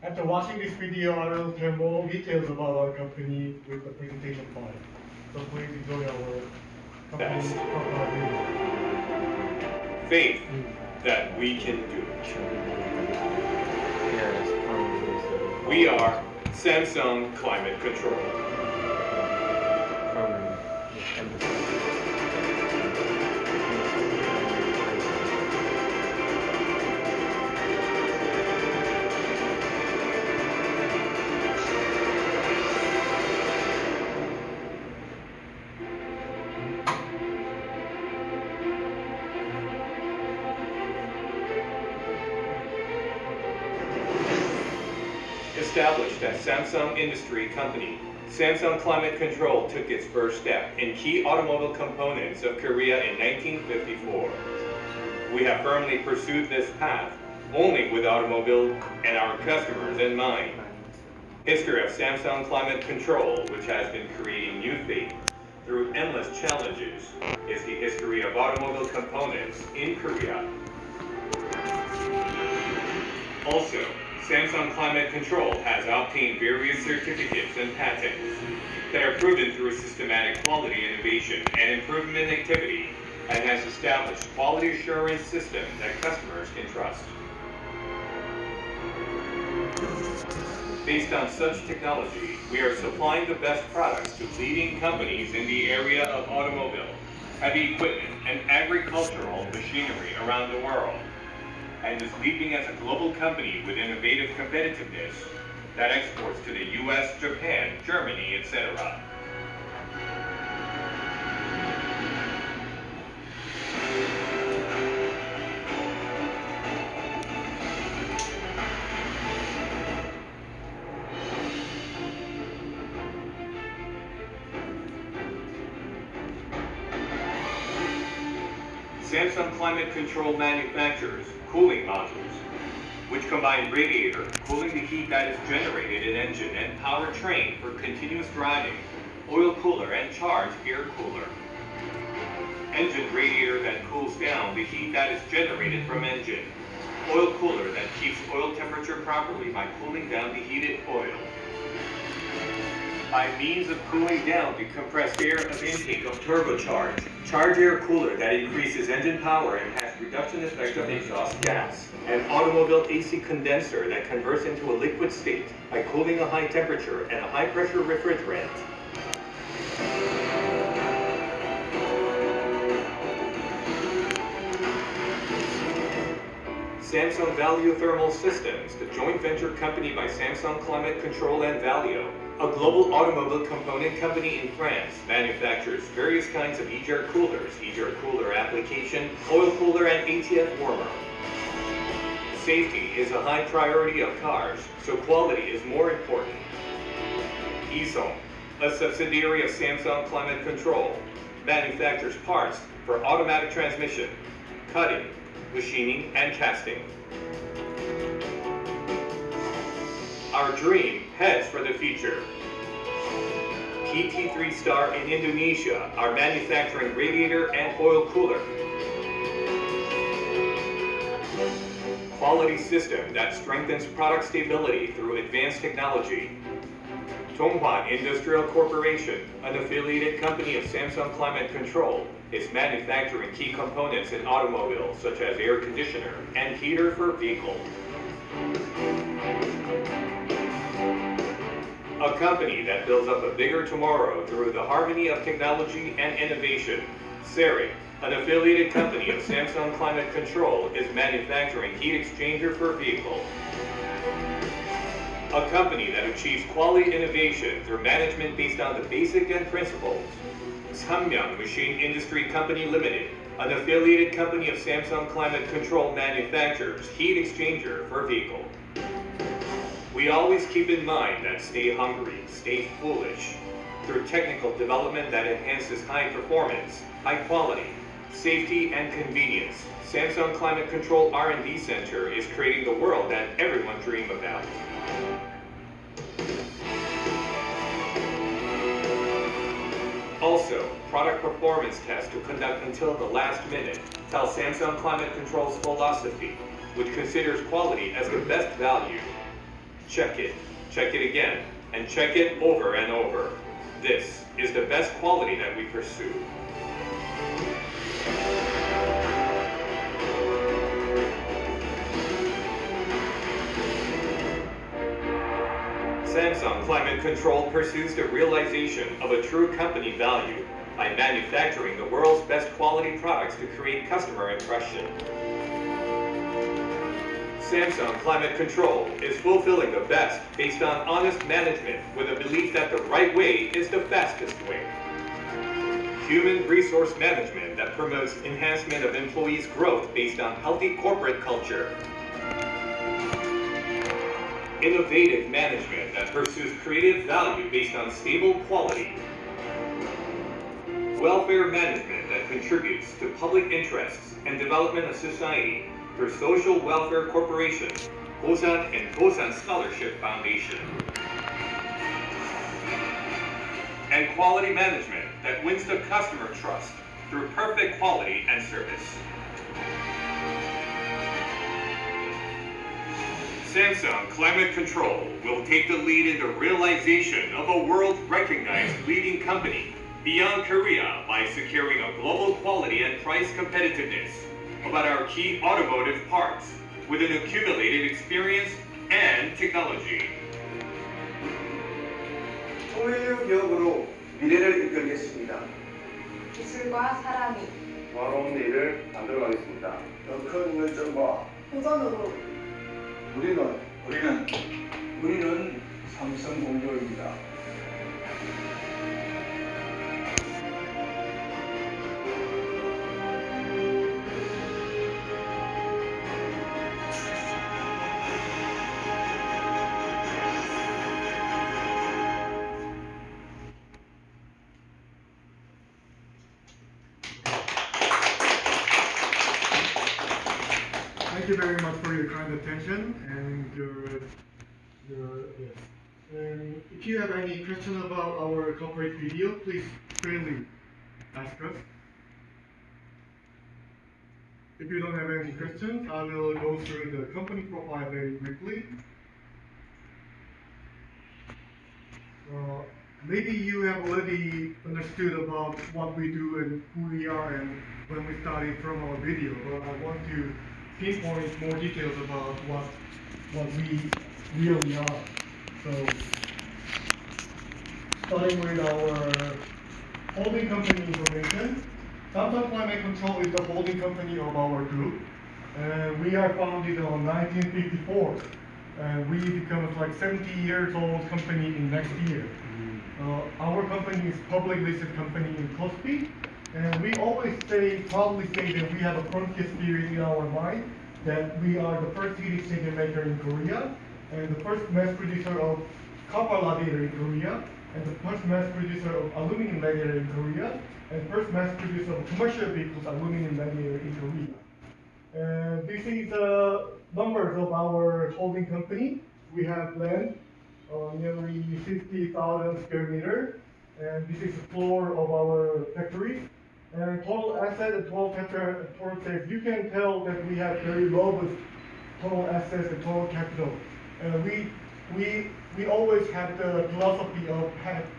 After watching this video, I will tell more details about our company with the presentation part. So please enjoy our company's That's profile video. faith that we can do. We are Samsung Climate Control. Established as Samsung Industry Company, Samsung Climate Control took its first step in key automobile components of Korea in 1954. We have firmly pursued this path only with automobile and our customers in mind. History of Samsung Climate Control, which has been creating new faith through endless challenges, is the history of automobile components in Korea. Also, Samsung Climate Control has obtained various certificates and patents that are proven through systematic quality innovation and improvement activity, and has established quality assurance system that customers can trust. Based on such technology, we are supplying the best products to leading companies in the area of automobile, heavy equipment, and agricultural machinery around the world, and is leading as a global company with innovative competitiveness that exports to the US, Japan, Germany, etc. Samsung Climate Control manufactures cooling modules, which combine radiator, cooling the heat that is generated in engine and powertrain for continuous driving, oil cooler and charged air cooler. Engine radiator that cools down the heat that is generated from engine. Oil cooler that keeps oil temperature properly by cooling down the heated oil. By means of cooling down the compressed air of intake of turbocharged, charged air cooler that increases engine power and has reduction effect of exhaust gas. An automobile AC condenser that converts into a liquid state by cooling a high temperature and a high pressure refrigerant. Samsung Value Thermal Systems, the joint venture company by Samsung Climate Control and Valeo, a global automobile component company in France, manufactures various kinds of e-jar coolers, e-jar cooler application, oil cooler, and ATF warmer. Safety is a high priority of cars, so quality is more important. Ezone, a subsidiary of Samsung Climate Control, manufactures parts for automatic transmission, cutting, machining, and casting. Our dream heads for the future. PT3 Star in Indonesia are manufacturing radiator and oil cooler. Quality system that strengthens product stability through advanced technology. Donghwan Industrial Corporation, an affiliated company of Samsung Climate Control, is manufacturing key components in automobiles such as air conditioner and heater for vehicles. A company that builds up a bigger tomorrow through the harmony of technology and innovation. Seri, an affiliated company of Samsung Climate Control, is manufacturing heat exchanger for vehicles. A company that achieves quality innovation through management based on the basic and principles. Samyang Machine Industry Company Limited, an affiliated company of Samsung Climate Control, manufactures heat exchanger for vehicle. We always keep in mind that stay hungry, stay foolish, through technical development that enhances high performance, high quality, safety, and convenience. Samsung Climate Control R&D Center is creating the world that everyone dreams about. Also, product performance tests to conduct until the last minute tell Samsung Climate Control's philosophy, which considers quality as the best value. Check it again, and check it over and over. This is the best quality that we pursue. Samsung Climate Control pursues the realization of a true company value by manufacturing the world's best quality products to create customer impression. Samsung Climate Control is fulfilling the best based on honest management with a belief that the right way is the fastest way. Human resource management that promotes enhancement of employees' growth based on healthy corporate culture. Innovative management that pursues creative value based on stable quality. Welfare management that contributes to public interests and development of society through Social Welfare Corporation, Gosan and Gosan Scholarship Foundation. And quality management that wins the customer trust through perfect quality and service. Samsung Climate Control will take the lead in the realization of a world-recognized leading company beyond Korea by securing a global quality and price competitiveness about our key automotive parts with an accumulated experience and technology. 통일력 기업으로 미래를 이끌겠습니다. 기술과 사람이 화로운 내일을 만들어가겠습니다. 더 큰 열정과 도전으로 우리는 삼성공조입니다. Thank you very much for your kind attention and your yes. And if you have any question about our corporate video, please freely ask us. If you don't have any questions, I will go through the company profile very quickly. Maybe you have already understood about what we do and who we are and when we started from our video, but I want to pinpoint more details about what we really are. So, starting with our holding company information, Samsung Climate Control is the holding company of our group, and we are founded on 1954, and we become like 70 years old company in next year. Our company is public listed company in Kospi, and we always proudly say that we have a frontier spirit in our mind, that we are the first heat exchanger maker in Korea, and the first mass producer of copper radiator in Korea, and the first mass producer of aluminum radiator in Korea, and first mass producer of commercial vehicles aluminum radiator in Korea. And this is the numbers of our holding company. We have land nearly 50,000 square meters, and this is the floor of our factory. And total asset and total sales, you can tell that we have very robust total assets and total capital. And we always have the philosophy of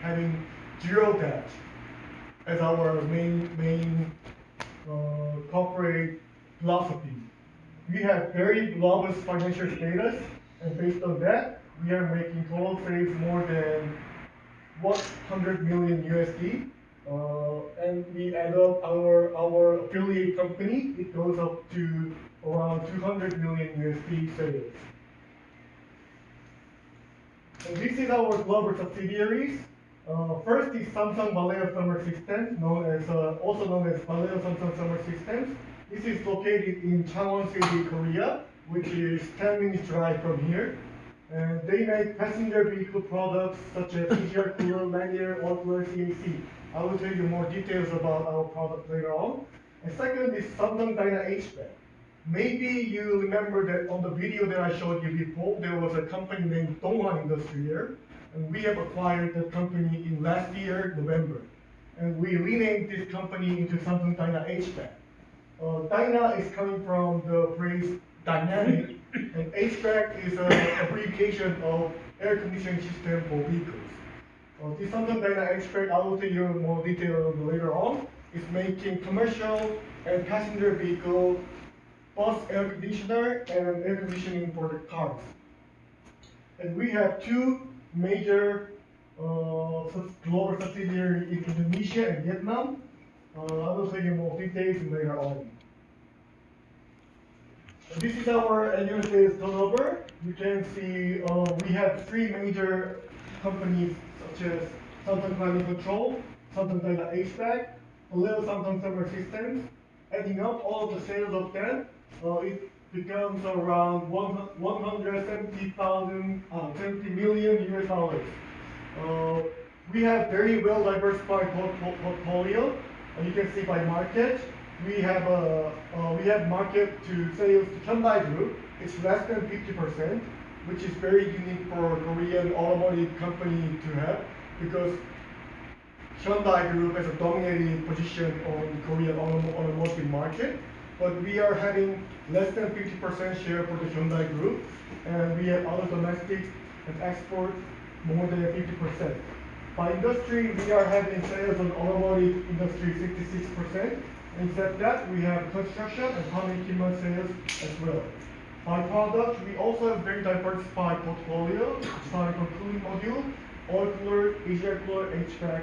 having zero debt as our main corporate philosophy. We have very robust financial status, and based on that, we are making total sales more than 100 million USD. And we add up our affiliate company, it goes up to around 200 million USD sales. And this is our global subsidiaries. First is Samsung Vallejo Summer Systems, also known as Vallejo Samsung Summer Systems. This is located in Changwon City, Korea, which is 10 minutes drive from here. And they make passenger vehicle products such as EGR cooler, lanyard, oil, CAC. I will tell you more details about our product later on. And second is Samsung Dyna HVAC. Maybe you remember that on the video that I showed you before, there was a company named Donghan Industrial, and we have acquired that company in last year, November. And we renamed this company into Samsung Dyna HVAC. Dyna is coming from the phrase dynamic And HVAC is an abbreviation of air conditioning system for vehicles. This Samsung Dynamic HVAC, I will tell you more detail later on, is making commercial and passenger vehicle bus air conditioner and air conditioning for the cars. And we have two major global subsidiaries in Indonesia and Vietnam. I will tell you more details later on. This is our annual sales turnover. You can see we have three major companies such as Samsung Climate Control, Samsung Dynamic HVAC, Little Samsung Thermal Systems. Adding up all of the sales of them, it becomes around 170 million US dollars. We have very well diversified portfolio. You can see by market. We have market to sales to Hyundai Group. It's less than 50%, which is very unique for a Korean automotive company to have, because Hyundai Group has a dominating position on the Korean automotive market. But we are having less than 50% share for the Hyundai Group, and we have other domestic and export more than 50%. By industry, we are having sales on automotive industry 66%. Except that, we have construction and home equipment sales as well. By product, we also have very diversified portfolio, starting from cooling module, oil cooler, air cooler, HVAC,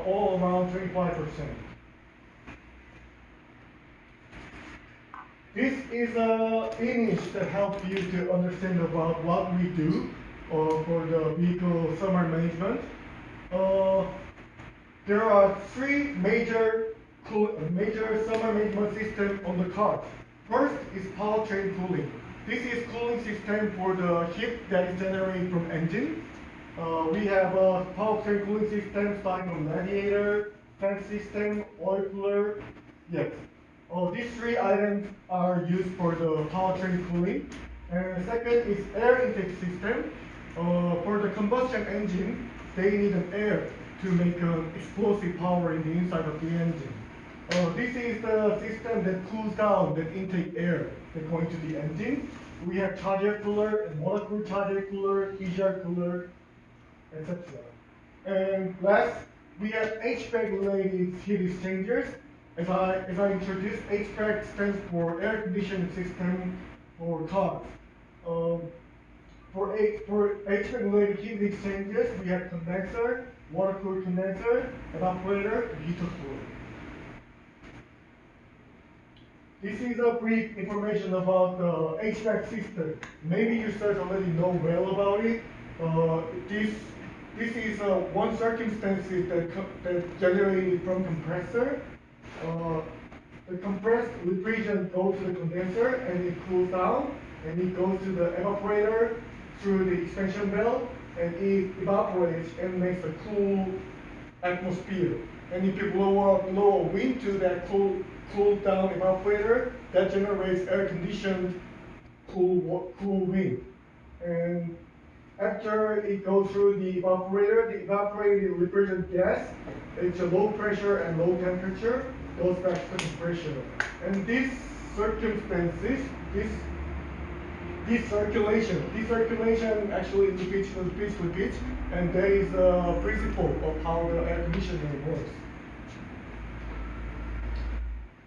all around 25%. This is a image that helps you to understand about what we do for the vehicle thermal management. There are three major thermal management systems on the car. First is powertrain cooling. This is cooling system for the heat that is generated from engine. We have a powertrain cooling system starting from radiator, fan system, oil cooler. Yes. These three items are used for the powertrain cooling. And second is air intake system. For the combustion engine, they need an air to make an explosive power in the inside of the engine. This is the system that cools down that intake air that going to the engine. We have charger cooler and water cooled charger cooler, air cooler, etc. And last, we have HVAC related heat exchangers. As I introduced, HVAC stands for air conditioning system for cars. For HVAC related heat exchangers, we have condenser, water cooled condenser, evaporator, and heater cooler. This is a brief information about the HVAC system. Maybe you guys already know well about it. This is one circumstance that generated from compressor. The compressed refrigerant goes to the condenser and it cools down, and it goes to the evaporator through the expansion valve, and it evaporates and makes a cool atmosphere. And if you blow a wind to that cool down evaporator, that generates air conditioned cool wind. And after it goes through the evaporator, the evaporated refrigerant gas, it's a low pressure and low temperature, goes back to the compressor. And these circumstances, this circulation actually repeats, and there is a principle of how the air conditioning works.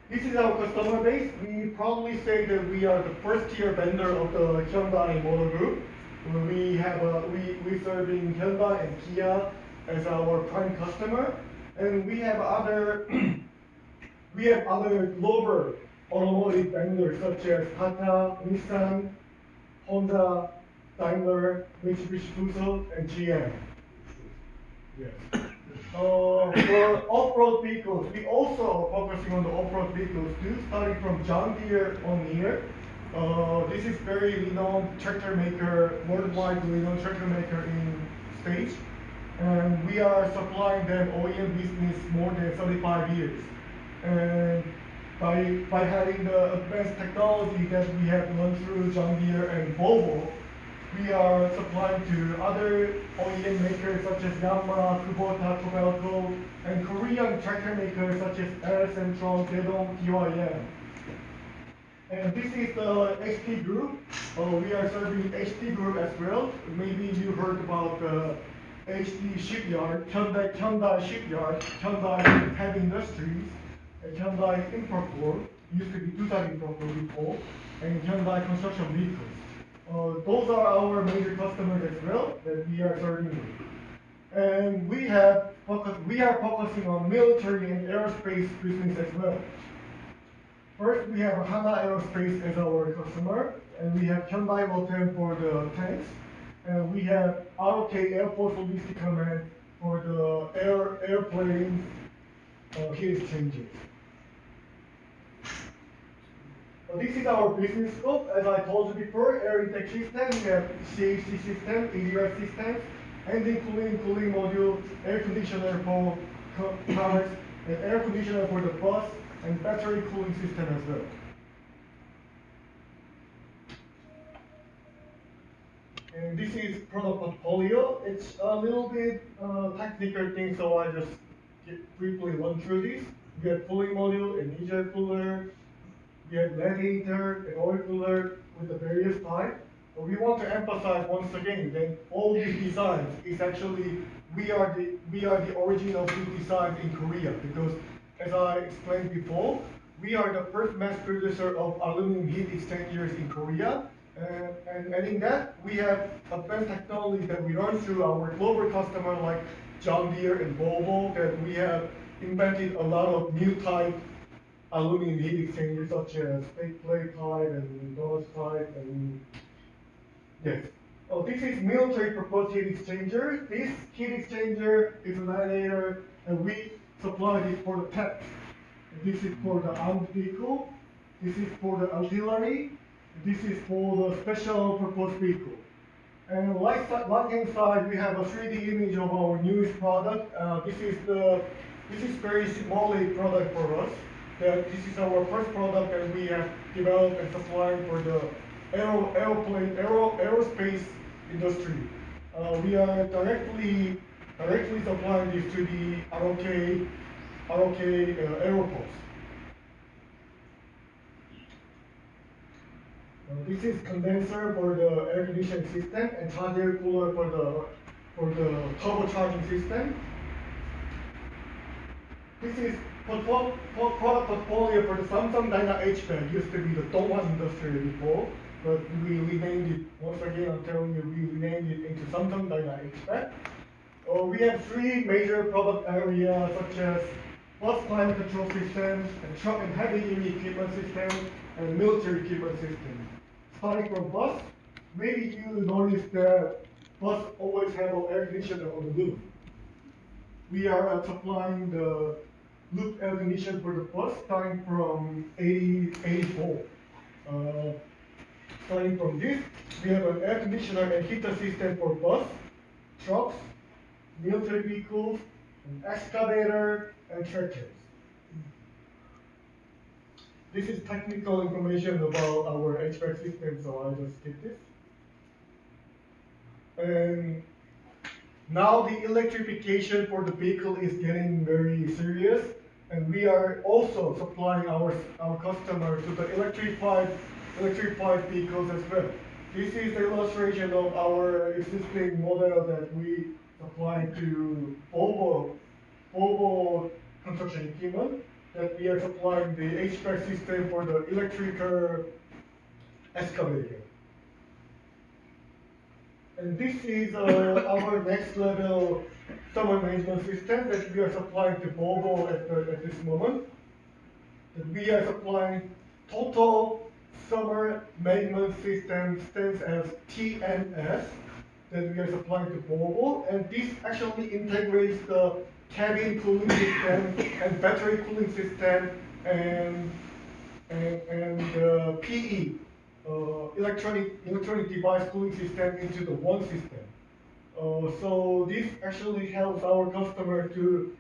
This is our customer base. We probably say that we are the first tier vendor of the Hyundai Motor Group. We serving Hyundai and Kia as our prime customer, and we have other global automotive vendors such as Tata, Nissan, Honda, Daimler, Mitsubishi Fuso, and GM. Yes. For off-road vehicles, we also are focusing on the off-road vehicles too, starting from John Deere on here. This is very renowned tractor maker, worldwide renowned tractor maker in States. And we are supplying them OEM business more than 35 years. And by having the advanced technology that we have run through John Deere and Volvo, we are supplying to other OEM makers such as Yamaha, Kubota, Kobelco, and Korean tractor makers such as LS and Tron, Dedong, DYM. And this is the HT group. We are serving HT group as well. Maybe you heard about the HT shipyard, Hyundai shipyard, Hyundai Heavy Industries, and Hyundai Infracore, used to be Doosan Infracore before, and Hyundai Construction Vehicles. Those are our major customers as well that we are serving with. And we are focusing on military and aerospace business as well. First, we have Hana Aerospace as our customer, and we have Hyundai Rotem for the tanks, and we have ROK Air Force Logistics Command for the airplane heat exchangers. This is our business scope. As I told you before, air intake system, we have CHC system, EDR systems, engine cooling module, air conditioner for cars, and air conditioner for the bus, and battery cooling system as well. And this is product portfolio. It's a little bit technical thing, so I just briefly run through this. We have cooling module and EJ cooler. We have radiator and oil cooler with the various types. But we want to emphasize once again that all these designs is actually we are the origin of these designs in Korea, because as I explained before, we are the first mass producer of aluminum heat exchangers in Korea. And in that, we have advanced technology that we run through our global customer like John Deere and Volvo, that we have invented a lot of new type aluminum heat exchangers such as fake plate type and donut type and yes. Oh, this is military purpose heat exchanger. This heat exchanger is a radiator, and we supply this for the tanks. This is for the armed vehicle. This is for the artillery. This is for the special purpose vehicle. And right-hand side, we have a 3D image of our newest product. This is very small product for us. This is our first product that we have developed and supplying for the aerospace industry. We are directly supplying this to the ROK airports. This is condenser for the air conditioning system and charger cooler for the turbocharging system. This is product portfolio for the Samsung Dyna HVAC. Used to be the Dongwon Industry before, but we renamed it, once again I'm telling you, we renamed it into Samsung Dyna HVAC. We have three major product areas such as bus climate control system, and truck and heavy duty equipment system, and military equipment system. Starting from bus, maybe you noticed that bus always have an air conditioner on the roof. We are supplying the loop air conditioner for the bus starting from 84. Starting from this, we have an air conditioner and heater system for bus, trucks, military vehicles, an excavator, and tractors. This is technical information about our HVAC system, so I'll just skip this. And now the electrification for the vehicle is getting very serious, and we are also supplying our customer to the electrified vehicles as well. This is the illustration of our existing model that we supply to Volvo construction equipment, that we are supplying the HVAC system for the electrical excavator. And this is our next level summer management system that we are supplying to Volvo at this moment. That we are supplying total summer management system, stands as TMS, that we are supplying to Volvo, and this actually integrates the cabin cooling system and battery cooling system and PE, electronic device cooling system into the one system. So this actually helps our customer to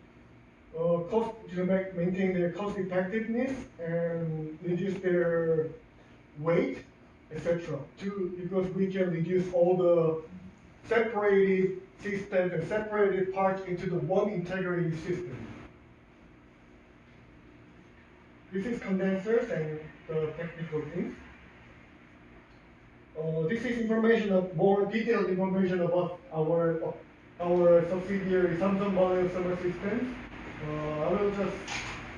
maintain their cost effectiveness and reduce their weight, etc. Because we can reduce all the separated systems and separated parts into the one integrated system. This is condensers and the technical things. This is information of more detailed information about our subsidiary Samsung Biosummer Systems. I will just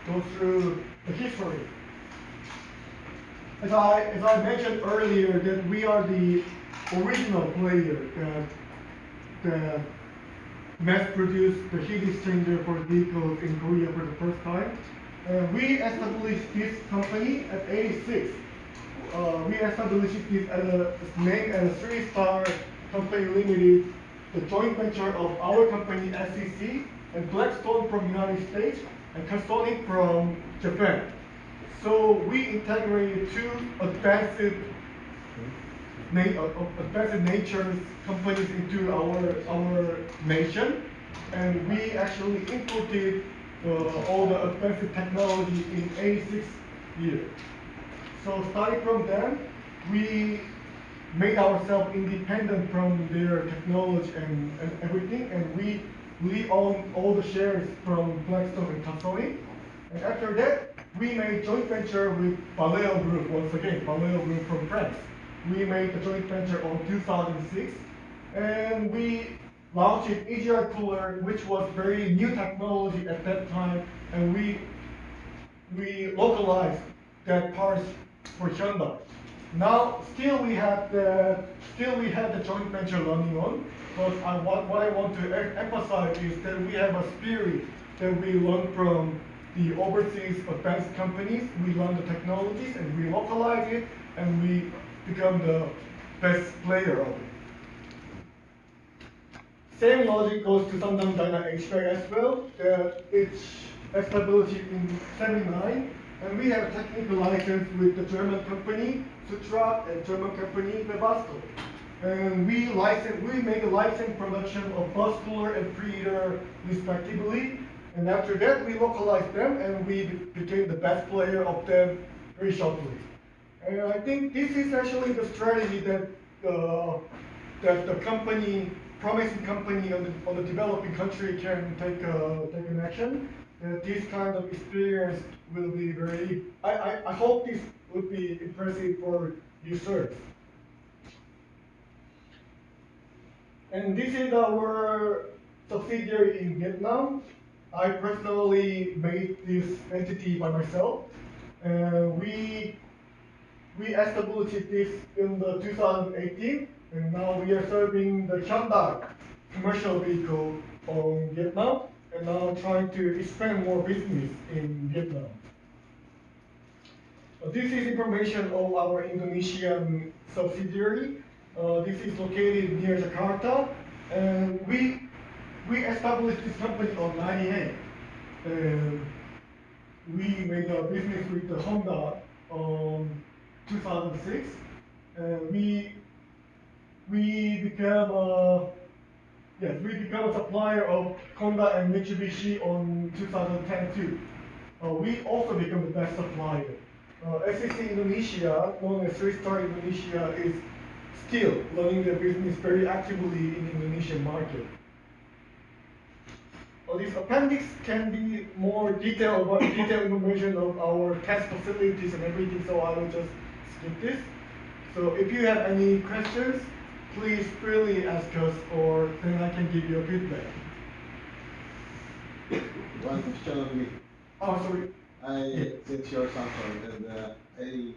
go through the history. As I mentioned earlier, that we are the original player that mass-produced the heat exchanger for vehicles in Korea for the first time. We established this company at '86. We established this as named as Three Star Company Limited, the joint venture of our company SEC and Blackstone from United States and Carsonic from Japan. So we integrated two advanced nature companies into our nation, and we actually imported all the advanced technology in '86 year. So starting from then, we made ourselves independent from their technology and everything, and we own all the shares from Blackstone and Carsonic. And after that, we made joint venture with Valeo Group once again, Valeo Group from France. We made the joint venture on 2006, and we launched EGR cooler, which was very new technology at that time, and we localized that parts for Hyundai. Now, still we have the joint venture running on, but what I want to emphasize is that we have a spirit that we learn from the overseas advanced companies. We learn the technologies and we localize it, and we become the best player of it. Same logic goes to Samsung Dyna HVAC as well. It's established in '79, and we have technical license with the German company Sutra and German company Webasto. And we make a license production of bus cooler and preheater respectively. And after that, we localized them, and we became the best player of them very shortly. And I think this is actually the strategy that the company, promising company on the developing country can take an action. This kind of experience will be very. I hope this would be impressive for users. And this is our subsidiary in Vietnam. I personally made this entity by myself. We established this in the 2018, and now we are serving the Hyundai commercial vehicle on Vietnam, and now trying to expand more business in Vietnam. This is information of our Indonesian subsidiary. This is located near Jakarta, and we established this company on '98. We made a business with the Honda on 2006, and we became a supplier of Honda and Mitsubishi on 2010 too. We also become the best supplier. SEC Indonesia, known as Three Star Indonesia, is still running their business very actively in the Indonesian market. This appendix can be more detailed information of our test facilities and everything, so I will just skip this. So if you have any questions, please freely ask us, or then I can give you a feedback. One question only. Oh, sorry. Since you're Samsung, and I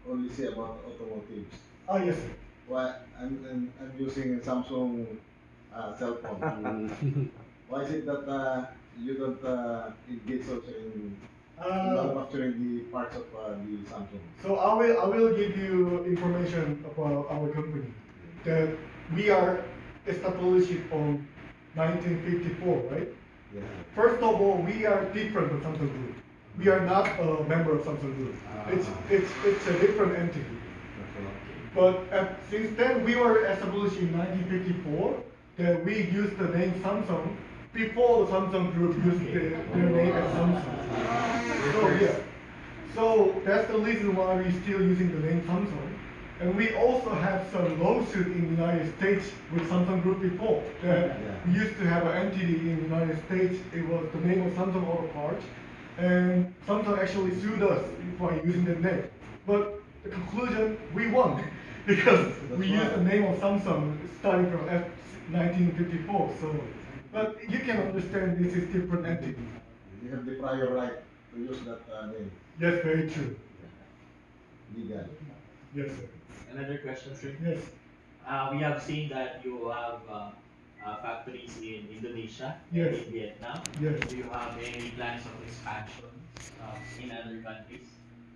only see about automotives. Ah, yes, sir. Why I'm using a Samsung cell phone. Why is it that you don't engage also in manufacturing the parts of the Samsung? So I will give you information about our company. That we are established on 1954, right? Yeah. First of all, we are different from Samsung Group. We are not a member of Samsung Group. It's a different entity. Okay. But since then, we were established in 1954. That we used the name Samsung before the Samsung Group used their name as Samsung. So yeah. So that's the reason why we're still using the name Samsung. And we also have some lawsuit in the United States with Samsung Group before. That we used to have an entity in the United States. It was the name of Samsung Auto Parts. and Samsung actually sued us by using the name. But the conclusion, we won because we used the name of Samsung starting from 1954. So, but you can understand this is different entity. You have the prior right to use that name. Yes, very true. Legal. Yes, sir. Another question, sir. Yes. We have seen that you have factories in Indonesia, Yes. in Vietnam. Yes. Do you have any plans of expansion in other countries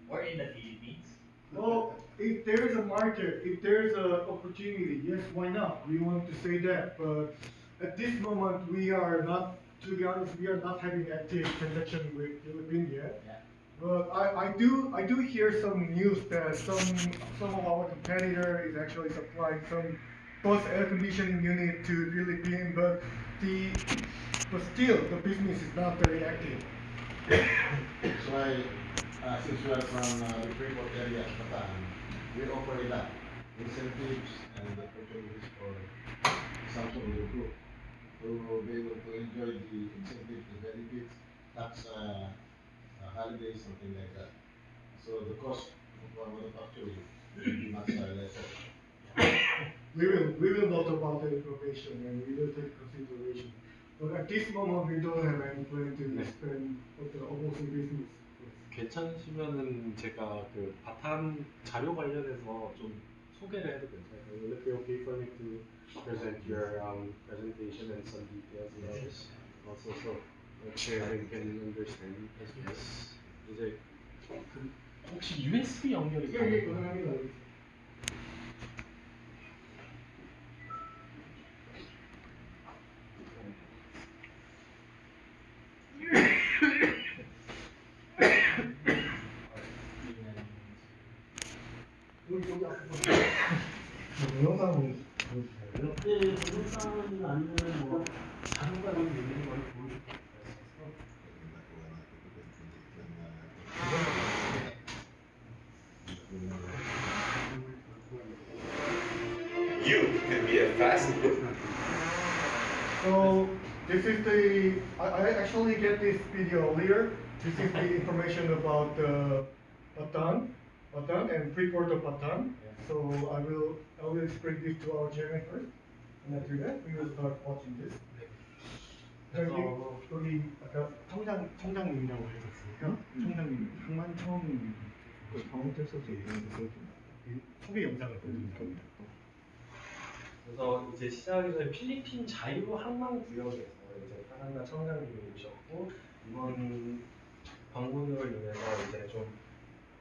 or in the Philippines? Well, if there is a market, if there is an opportunity, yes, why not? We want to say that, but at this moment, we are not, to be honest, we are not having active transaction with Philippines yet. Yeah. But I do hear some news that some of our competitor is actually supplying some bus air conditioning unit to Philippines, but still the business is not very active. That's why, since we are from the Freeport area at Bataan, we offer a lot incentives and opportunities for Samsung Group to be able to enjoy the incentives, the benefits, tax holidays, something like that. So the cost of manufacturing will be much lesser. We will note about the information and we will take consideration. But at this moment, we don't have any plan to expand the overseas business. 괜찮으시면은 제가 그 바탄 자료 관련해서 좀 소개를 해도 괜찮아요. Will it be okay for me to present your presentation and some details about this? Also, so that they can understand as well. 이제 그 혹시 USB 연결이 예, 가능한가요? 가능합니다. 여기 앞에 동영상은 보여주세요. 네, 동영상은 아니면 뭐 자료가 좀 있는 걸 보여줄 수 있어서 You can be a fast So this is I actually get this video earlier. This is the information about Bataan and Freeport of Bataan. So I will explain this to our chairman first. And after that, we will start watching this. 여기 아까 청장님이라고 하셨으니까 청장님 항만청 그 방문했어서 소개 영상을 보여드릴 겁니다. 그래서 이제 시작하기 전에 필리핀 자유항만구역에서 이제 파란나 청장님이 오셨고 이번 방문으로 인해서 이제 좀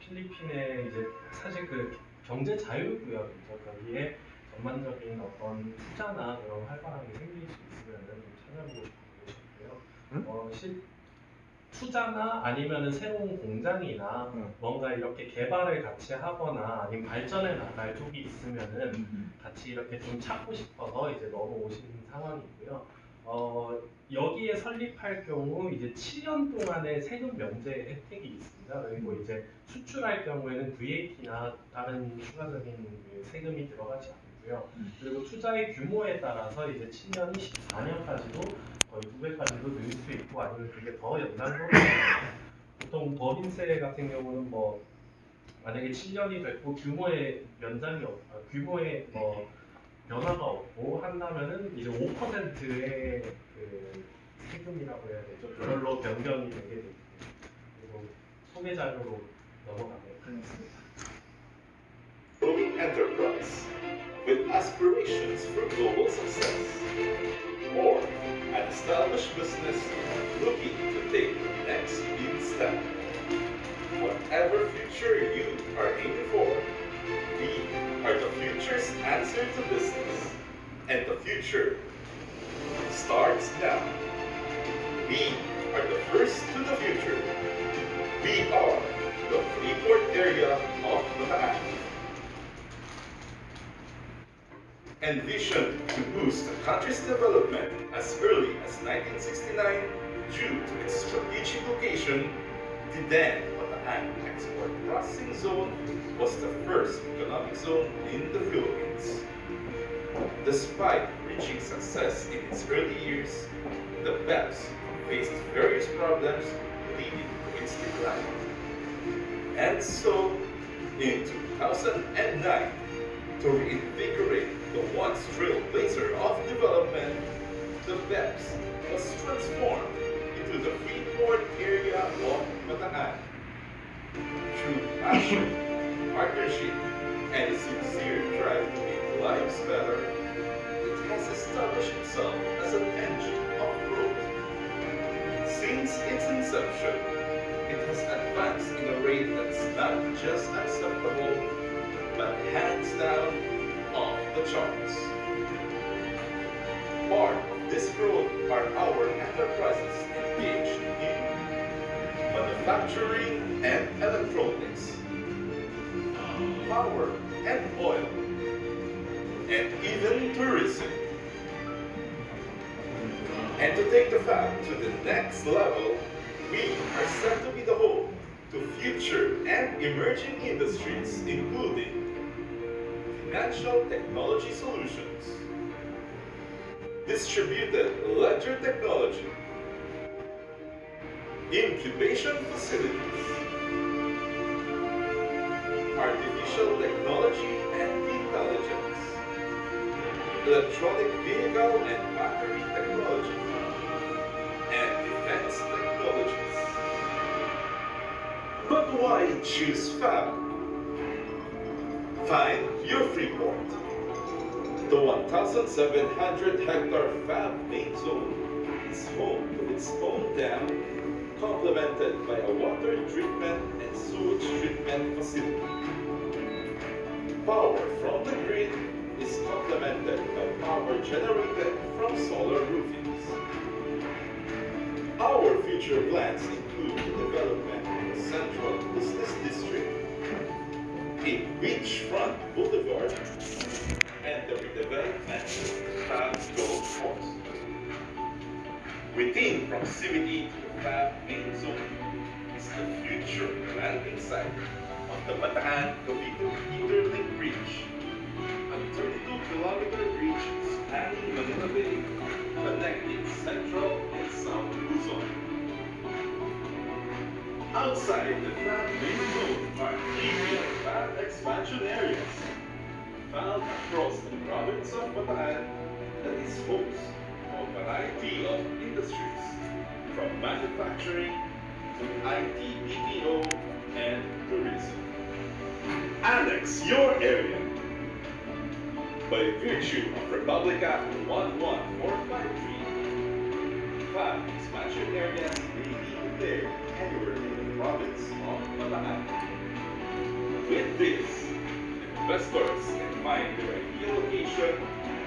필리핀의 이제 사실 그 경제 자유구역이죠. 거기에 전반적인 어떤 투자나 그런 활발함이 생길 수 있으면 좀 찾아보고 오셨고요. 투자나 아니면은 새로운 공장이나 뭔가 이렇게 개발을 같이 하거나 아니면 발전해 나갈 쪽이 있으면은 같이 이렇게 좀 찾고 싶어서 이제 넘어오신 상황이고요. 여기에 설립할 경우 이제 7년 동안의 세금 면제 혜택이 있습니다. 그리고 이제 수출할 경우에는 VAT나 다른 추가적인 세금이 들어가지 않고요. 그리고 투자의 규모에 따라서 이제 7년이 14년까지도 거의 2배까지도 늘 수 있고 아니면 그게 더 연장으로 보통 법인세 같은 경우는 뭐 만약에 7년이 됐고 규모의 뭐 변화가 없고 한다면은 이제 5%의 그 세금이라고 해야 되죠. 그걸로 변경이 되게 됩니다. 그리고 소개 자료로 넘어가도록 하겠습니다. enterprise with aspirations for global success, or an established business looking to take the next big step. Whatever future you are aiming for, we are the future's answer to business, and the future starts now. We are the first to the future. We are the Freeport area of Bataan. Envisioned to boost the country's development as early as 1969 due to its strategic location, the then Bataan Export Processing Zone was the first economic zone in the Philippines. Despite reaching success in its early years, the BEPS faced various problems leading to its decline. And so, in 2009, to reinvigorate the once trailblazer of development, the BEPS was transformed into the Freeport area of Bataan. Through passion, partnership, and a sincere drive to make lives better, it has established itself as an engine of growth. Since its inception, it has advanced in a rate that's not just acceptable, but hands down off the charts. Part of this growth are our enterprises engaged in manufacturing and electronics, power and oil, and even tourism. And to take the fact to the next level, we are set to be the home to future and emerging industries, including financial technology solutions, distributed ledger technology, incubation facilities, artificial technology and intelligence, electronic vehicle and battery technology, and defense technologies. But why choose Fab? Find your Freeport. The 1,700 hectare Fab main zone is home to its own dam, complemented by a water treatment and sewage treatment facility. Power from the grid is complemented by power generated from solar roofings. Our future plans include the development of a central business district, a beachfront boulevard, and the redevelopment of Fab Golf Course. Within proximity to the Fab main zone is the future landing site of the Bataan-Cavite Interlink Bridge, a 32-kilometer bridge spanning Manila Bay, connecting Central and South Luzon. Outside the Fab main zone are 3 Fab expansion areas found across the province of Bataan that is host to a variety of industries, from manufacturing to IT, BPO, and tourism. Annex your area. By virtue of Republic Act 11453, Fab expansion areas may be declared anywhere in the province of Bataan. With this, investors can find their ideal location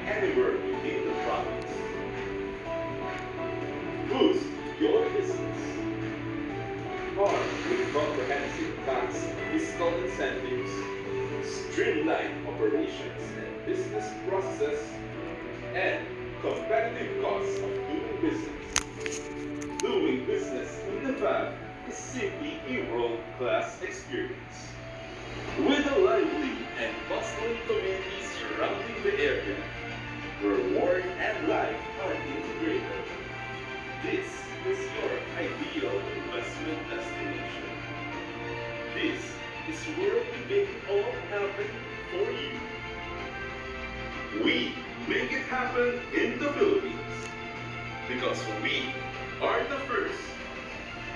anywhere within the province. Boost your business. Armed with comprehensive tax and fiscal incentives, streamline operations and business processes, and competitive costs of doing business. Doing business in the Fab is simply a world-class experience. With a lively and bustling community surrounding the area, where work and life are integrated, this is your ideal investment destination. This is where we make it all happen for you. We make it happen in the Philippines because we are the first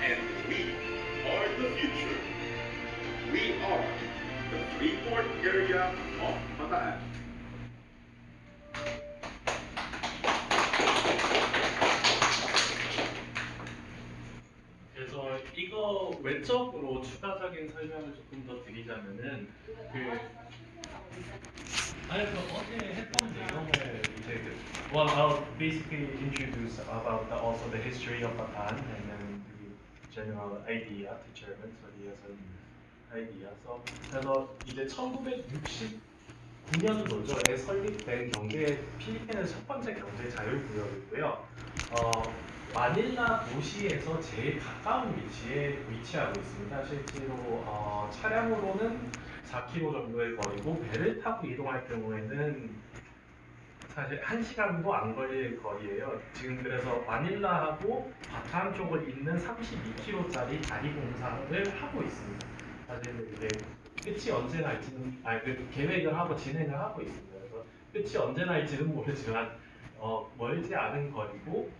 and we are the future. We are the Freeport area of Bataan. 그래서 이거 외적으로 추가적인 설명을 조금 더 드리자면은 그래서 어제 했던 내용을 이제 Well, I'll basically introduce about also the history of Bataan and then the general idea, the German 소리에서 idea. 그래서 이제 1969년도에 설립된 필리핀의 첫 번째 경제 자유구역이고요. 마닐라 도시에서 제일 가까운 위치에 위치하고 있습니다. 실제로 차량으로는 4km 정도의 거리고 배를 타고 이동할 경우에는 사실 1시간도 안 걸릴 거리예요. 지금 그래서 마닐라하고 바탄 쪽을 잇는 32km짜리 다리 공사를 하고 있습니다. 사실 이게 끝이 언제 날지는 그 계획을 하고 진행을 하고 있습니다. 그래서 끝이 언제 날지는 모르지만 멀지 않은 거리고,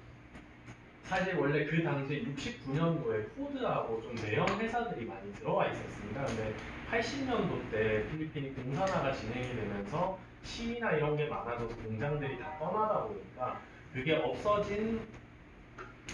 사실 원래 그 당시에 69년도에 포드하고 좀 대형 회사들이 많이 들어와 있었습니다. 근데 80년도 때 필리핀이 공산화가 진행이 되면서 시위나 이런 게 많아져서 공장들이 다 떠나다 보니까 그게 없어진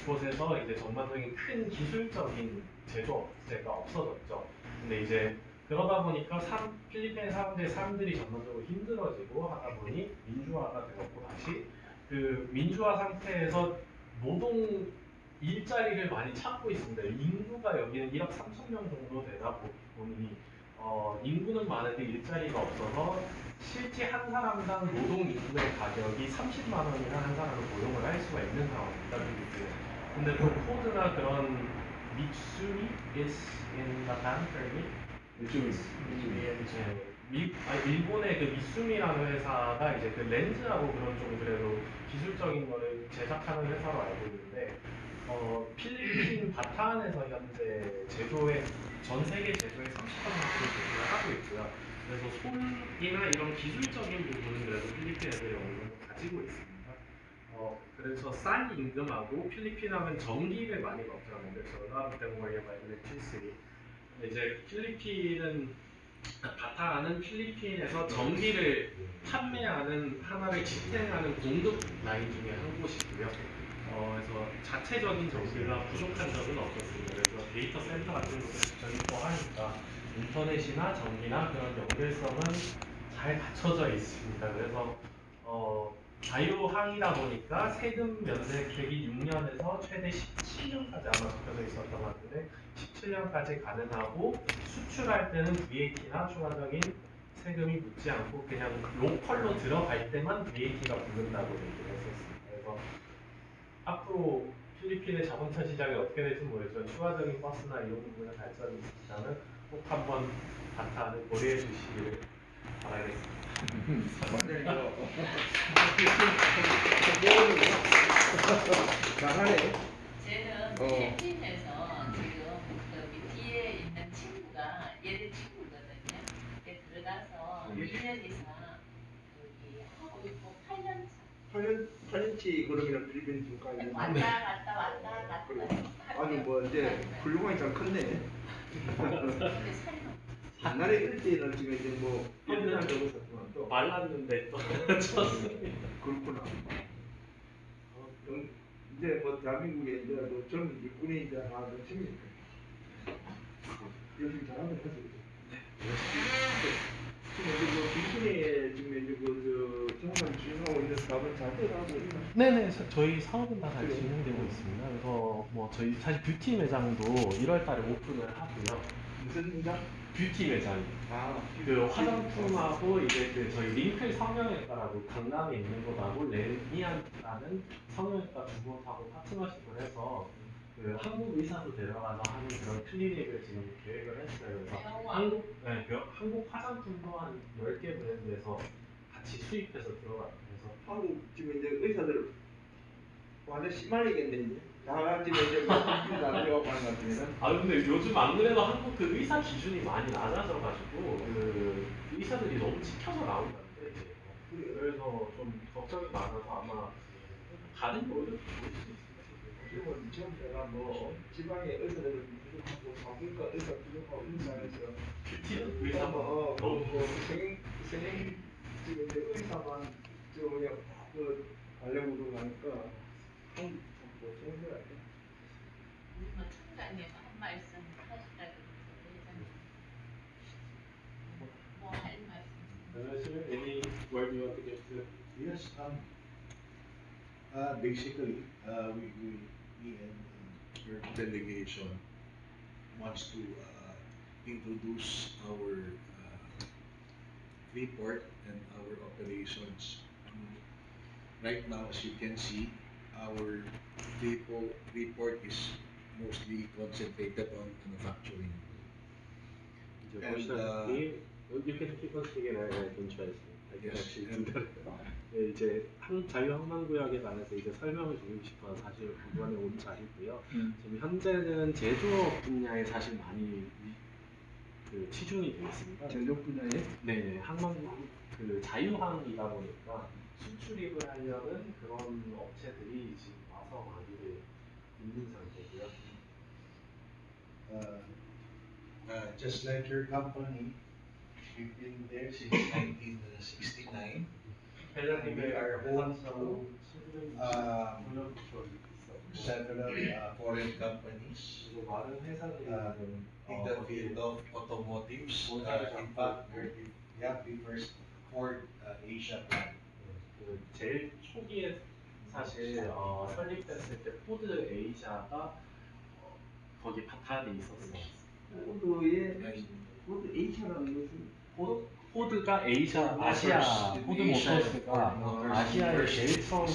곳에서 이제 전반적인 큰 기술적인 제조업체가 없어졌죠. 근데 이제 그러다 보니까 필리핀 사람들이 전반적으로 힘들어지고 하다 보니 민주화가 되었고, 다시 그 민주화 상태에서 노동 일자리를 많이 찾고 있습니다. 인구가 여기는 1억 3천 명 정도 되다 보니 인구는 많은데 일자리가 없어서 실제 한 사람당 노동 인구의 가격이 30만 원이나 한 사람을 고용을 할 수가 있는 상황입니다. 근데 또 포드나 그런 미츠미 is in Bataan currently? 일본의 그 미쓰미라는 회사가 이제 그 렌즈하고 그런 좀 그래도 기술적인 거를 제작하는 회사로 알고 있는데, 필리핀 바탄에서 현재 전 세계 제조의 30%를 제조를 하고 있고요. 그래서 손이나 이런 기술적인 부분은 그래도 필리핀 애들이 어느 정도 가지고 있습니다. 그래서 싼 임금하고 필리핀 하면 전기를 많이 걱정하는데, 전화 때문에 electricity. 이제 바타는 필리핀에서 전기를 판매하는 하나를 집행하는 공급 라인 중에 한 곳이고요. 그래서 자체적인 전기가 부족한 적은 없었습니다. 그래서 데이터 센터 같은 것도 저희 또 하니까 인터넷이나 전기나 그런 연결성은 잘 갖춰져 있습니다. 그래서 자유항이다 보니까 세금 면세객이 6년에서 최대 17년까지 아마 적혀져 있었던 것 같은데 17년까지 가능하고, 수출할 때는 VAT나 추가적인 세금이 묻지 않고 그냥 로컬로 들어갈 때만 VAT가 붙는다고 얘기를 했었습니다. 그래서 앞으로 필리핀의 자동차 시장이 어떻게 될지 모르지만 추가적인 버스나 이런 부분의 발전이 있다면 꼭 한번 바타를 고려해 주시길 바라겠습니다. 쟤는 필리핀에서 지금 그 뒤에 있는 친구가 얘들 친구거든요. 근데 들어가서 1년 이상 여기 하고 있고 8년 차. 8년치 그러면 필리핀 지금까지 왔다 갔다. 아주 뭐 이제 훌륭하게 잘 컸네. 근데 살만. 옛날에 이럴 때는 지금 이제 뭐 1년 정도 있었지만 또 말랐는데 또 쳤습니다. 그렇구나. 이제 뭐 대한민국에 이제 뭐 젊은 일꾼이 이제 하나 더 생기니까 열심히 잘하면 되죠. 지금 이제 뭐 필리핀에 지금 이제 정상 진행하고 있는 사업은 잘 돼가고 있나? 네네, 저희 사업은 다 잘 진행되고 있습니다. 그래서 뭐 저희 사실 뷰티 매장도 1월달에 오픈을 하고요. 무슨 매장? 뷰티 매장. 그 화장품하고 이제 그 저희 링클 성형외과라고 강남에 있는 곳하고 레미안이라는 성형외과 두 곳하고 파트너십을 해서 그 한국 의사도 데려가서 하는 그런 클리닉을 지금 계획을 했어요. 그래서 한국 화장품도 한 10개 브랜드에서 같이 수입해서 들어가요. 그래서 한국 지금 이제 의사들 완전 심할리겠네 이제. 다 지금 이제 나눠가고 하는 것 같으면은. 근데 요즘 안 그래도 한국 그 의사 기준이 많이 낮아져가지고 그 의사들이 너무 지켜서 나온다는데 이제. 그래서 좀 걱정이 많아서 아마 다른 거를 볼 수 있습니다. 지금은 처음 내가 뭐 지방의 의사들을 부족하고 가보니까 의사 부족하고 인사해서 뷰티는 의사 너무 선생님 지금 이제 의사만 저 그냥 그 관련으로 가니까 한국 뭐 좋은 거 아니야? 뭐 총장님 한 말씀 하시다 그러면서 뭐할 말씀? Any word you want to give to? Yes, basically, we and your delegation wants to introduce our report and our operations. Right now, as you can see, our report is mostly concentrated on manufacturing. 이제 And, 보시다시피 You can keep on speaking. I can translate. I can actually do that. 네, 이제 자유항만구역에 관해서 이제 설명을 드리고 싶어서 사실 이번에 온 자리고요. 지금 현재는 제조업 분야에 사실 많이 그 치중이 되어 있습니다. 제조업 분야에? 네, 항만 그 자유항이다 보니까 수출입을 하려는 그런 업체들이 지금 와서 많이들 있는 상태고요. Just like your company, we've been there since 1969. And we are home to several foreign companies in the field of automotives. In fact, we have the first Ford Asia plant. 그 제일 초기에 사실 설립됐을 때 포드 에이시아가 거기 바탕에 있었어요. 포드 에이시아라는 것은 포드가 아시아 포드 모터스가 아시아에 제일 처음